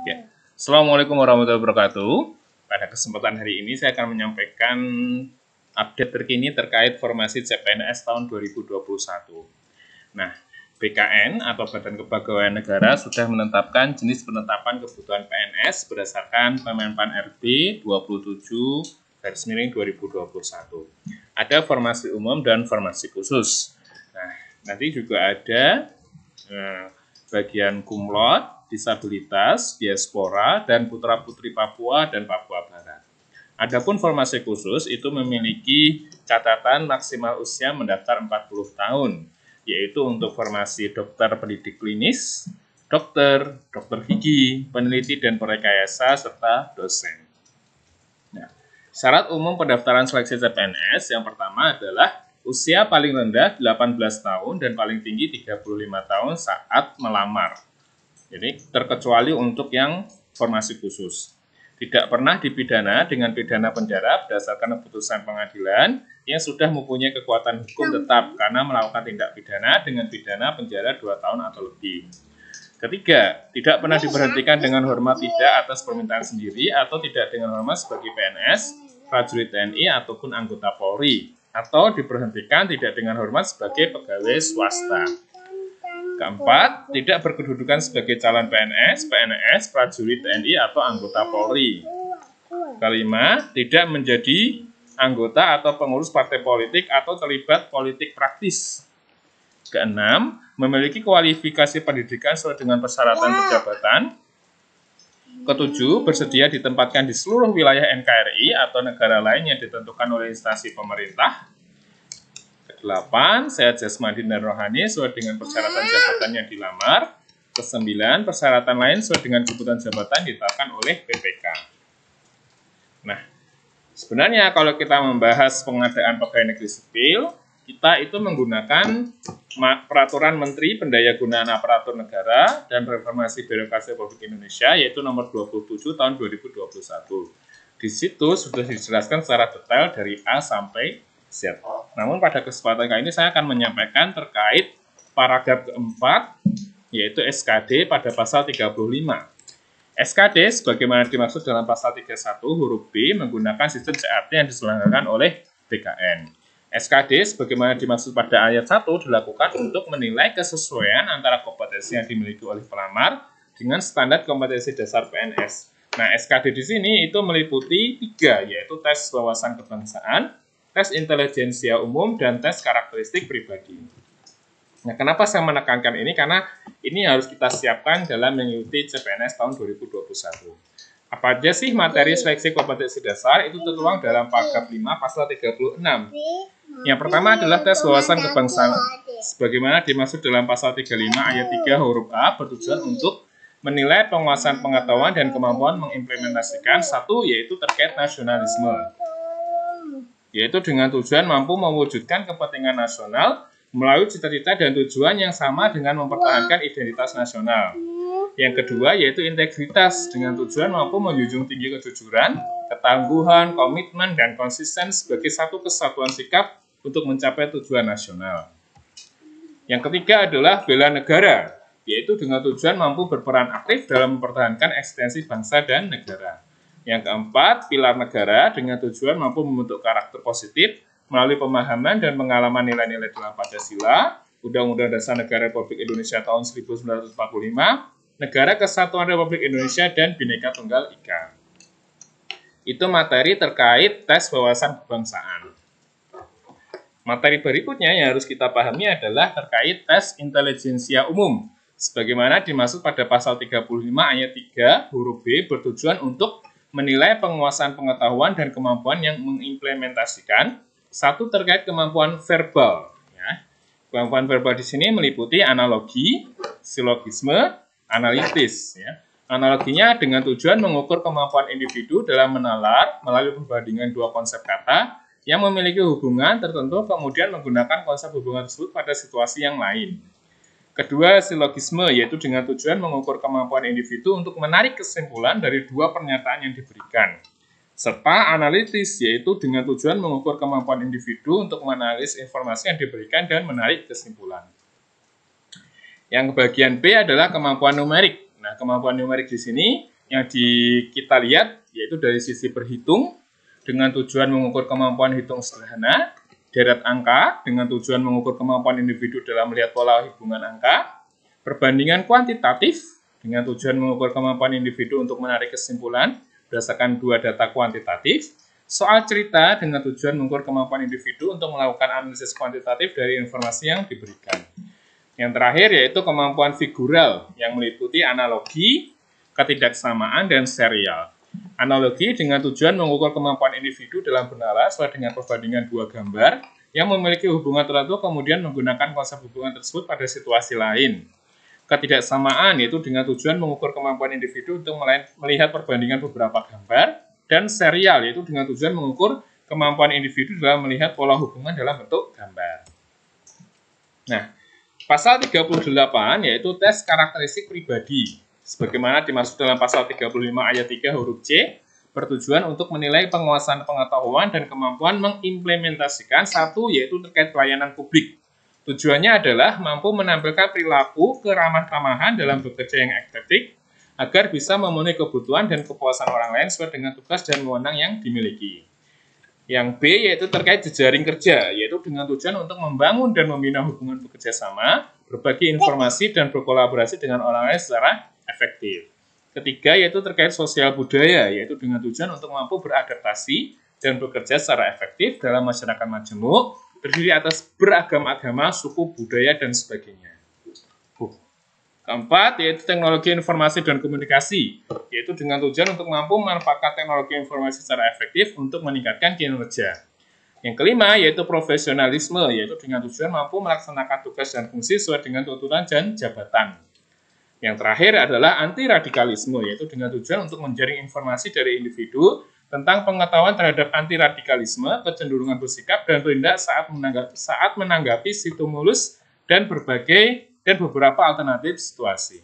Ya. Assalamualaikum warahmatullahi wabarakatuh. Pada kesempatan hari ini saya akan menyampaikan update terkini terkait formasi CPNS tahun 2021. Nah, BKN atau Badan Kepegawaian Negara sudah menetapkan jenis penetapan kebutuhan PNS berdasarkan Permenpan RB 27/2021. Ada formasi umum dan formasi khusus. Nah, nanti juga ada bagian kumlot, disabilitas, diaspora, dan putra-putri Papua dan Papua Barat. Adapun formasi khusus itu memiliki catatan maksimal usia mendaftar 40 tahun, yaitu untuk formasi dokter pendidik klinis, dokter gigi, peneliti dan perekayasa, serta dosen. Nah, syarat umum pendaftaran seleksi CPNS yang pertama adalah usia paling rendah 18 tahun dan paling tinggi 35 tahun saat melamar. Jadi terkecuali untuk yang formasi khusus. Tidak pernah dipidana dengan pidana penjara berdasarkan keputusan pengadilan yang sudah mempunyai kekuatan hukum tetap karena melakukan tindak pidana dengan pidana penjara 2 tahun atau lebih. Ketiga, tidak pernah diberhentikan dengan hormat tidak atas permintaan sendiri atau tidak dengan hormat sebagai PNS, prajurit TNI ataupun anggota Polri, atau diberhentikan tidak dengan hormat sebagai pegawai swasta. Keempat, tidak berkedudukan sebagai calon PNS, PNS, prajurit TNI atau anggota Polri. Kelima, tidak menjadi anggota atau pengurus partai politik atau terlibat politik praktis. Keenam, memiliki kualifikasi pendidikan sesuai dengan persyaratan pejabatan. Ketujuh, bersedia ditempatkan di seluruh wilayah NKRI atau negara lain yang ditentukan oleh instansi pemerintah. Kedelapan, sehat jasmani dan rohani sesuai dengan persyaratan jabatan yang dilamar. Kesembilan, persyaratan lain sesuai dengan kebutuhan jabatan ditetapkan oleh PPK. Nah, sebenarnya kalau kita membahas pengadaan pegawai negeri sipil, kita itu menggunakan Peraturan Menteri Pendayagunaan Aparatur Negara dan Reformasi Birokrasi Republik Indonesia, yaitu nomor 27 tahun 2021. Di situ sudah dijelaskan secara detail dari A sampai Z. Namun pada kesempatan kali ini saya akan menyampaikan terkait paragraf keempat, yaitu SKD pada pasal 35. SKD sebagaimana dimaksud dalam pasal 31 huruf B menggunakan sistem CAT yang diselenggarakan oleh BKN. SKD sebagaimana dimaksud pada ayat 1 dilakukan untuk menilai kesesuaian antara kompetensi yang dimiliki oleh pelamar dengan standar kompetensi dasar PNS. Nah, SKD di sini itu meliputi 3, yaitu tes wawasan kebangsaan, tes intelijensia umum, dan tes karakteristik pribadi. Nah, kenapa saya menekankan ini? Karena ini harus kita siapkan dalam mengikuti CPNS tahun 2021. Apa aja sih materi seleksi kompetensi dasar? Itu tertuang dalam paragraf 5 pasal 36. Yang pertama adalah tes wawasan kebangsaan. Sebagaimana dimaksud dalam pasal 35 ayat 3 huruf A bertujuan untuk menilai penguasaan pengetahuan dan kemampuan mengimplementasikan satu, yaitu terkait nasionalisme, yaitu dengan tujuan mampu mewujudkan kepentingan nasional melalui cita-cita dan tujuan yang sama dengan mempertahankan identitas nasional. Yang kedua yaitu integritas dengan tujuan mampu menjunjung tinggi kejujuran, ketangguhan, komitmen, dan konsisten sebagai satu kesatuan sikap untuk mencapai tujuan nasional. Yang ketiga adalah bela negara, yaitu dengan tujuan mampu berperan aktif dalam mempertahankan eksistensi bangsa dan negara. Yang keempat, pilar negara dengan tujuan mampu membentuk karakter positif melalui pemahaman dan pengalaman nilai-nilai dalam Pancasila, Undang-Undang Dasar Negara Republik Indonesia tahun 1945, Negara Kesatuan Republik Indonesia, dan Bhinneka Tunggal Ika. Itu materi terkait tes wawasan kebangsaan. Materi berikutnya yang harus kita pahami adalah terkait tes intelijensia umum. Sebagaimana dimaksud pada pasal 35 ayat 3 huruf B bertujuan untuk menilai penguasaan pengetahuan dan kemampuan yang mengimplementasikan satu terkait kemampuan verbal. Ya. Kemampuan verbal di sini meliputi analogi, silogisme, analitis. Ya. Analoginya dengan tujuan mengukur kemampuan individu dalam menalar melalui perbandingan dua konsep kata yang memiliki hubungan tertentu kemudian menggunakan konsep hubungan tersebut pada situasi yang lain. Kedua, silogisme, yaitu dengan tujuan mengukur kemampuan individu untuk menarik kesimpulan dari dua pernyataan yang diberikan. Serta analitis, yaitu dengan tujuan mengukur kemampuan individu untuk menganalisis informasi yang diberikan dan menarik kesimpulan. Yang bagian B adalah kemampuan numerik. Nah, kemampuan numerik di sini yang kita lihat yaitu dari sisi berhitung dengan tujuan mengukur kemampuan hitung sederhana, deret angka dengan tujuan mengukur kemampuan individu dalam melihat pola hubungan angka, perbandingan kuantitatif dengan tujuan mengukur kemampuan individu untuk menarik kesimpulan berdasarkan dua data kuantitatif, soal cerita dengan tujuan mengukur kemampuan individu untuk melakukan analisis kuantitatif dari informasi yang diberikan. Yang terakhir yaitu kemampuan figural yang meliputi analogi, ketidaksamaan, dan serial. Analogi dengan tujuan mengukur kemampuan individu dalam bernara sesuai dengan perbandingan dua gambar yang memiliki hubungan tertentu kemudian menggunakan konsep hubungan tersebut pada situasi lain. Ketidaksamaan yaitu dengan tujuan mengukur kemampuan individu untuk melihat perbandingan beberapa gambar, dan serial yaitu dengan tujuan mengukur kemampuan individu dalam melihat pola hubungan dalam bentuk gambar. Nah, pasal 38 yaitu tes karakteristik pribadi. Sebagaimana dimaksud dalam pasal 35 ayat 3 huruf C, bertujuan untuk menilai penguasaan pengetahuan dan kemampuan mengimplementasikan satu yaitu terkait pelayanan publik. Tujuannya adalah mampu menampilkan perilaku keramah-tamahan dalam bekerja yang estetik agar bisa memenuhi kebutuhan dan kepuasan orang lain sesuai dengan tugas dan wewenang yang dimiliki. Yang B yaitu terkait jejaring kerja, yaitu dengan tujuan untuk membangun dan membina hubungan bekerja sama, berbagi informasi dan berkolaborasi dengan orang lain secara efektif. Ketiga yaitu terkait sosial budaya, yaitu dengan tujuan untuk mampu beradaptasi dan bekerja secara efektif dalam masyarakat majemuk, terdiri atas beragam agama, suku, budaya, dan sebagainya. Keempat yaitu teknologi informasi dan komunikasi, yaitu dengan tujuan untuk mampu memanfaatkan teknologi informasi secara efektif untuk meningkatkan kinerja. Yang kelima yaitu profesionalisme, yaitu dengan tujuan mampu melaksanakan tugas dan fungsi sesuai dengan tuntutan dan jabatan. Yang terakhir adalah anti-radikalisme, yaitu dengan tujuan untuk menjaring informasi dari individu tentang pengetahuan terhadap anti-radikalisme, kecenderungan bersikap dan bertindak saat menanggapi stimulus dan beberapa alternatif situasi.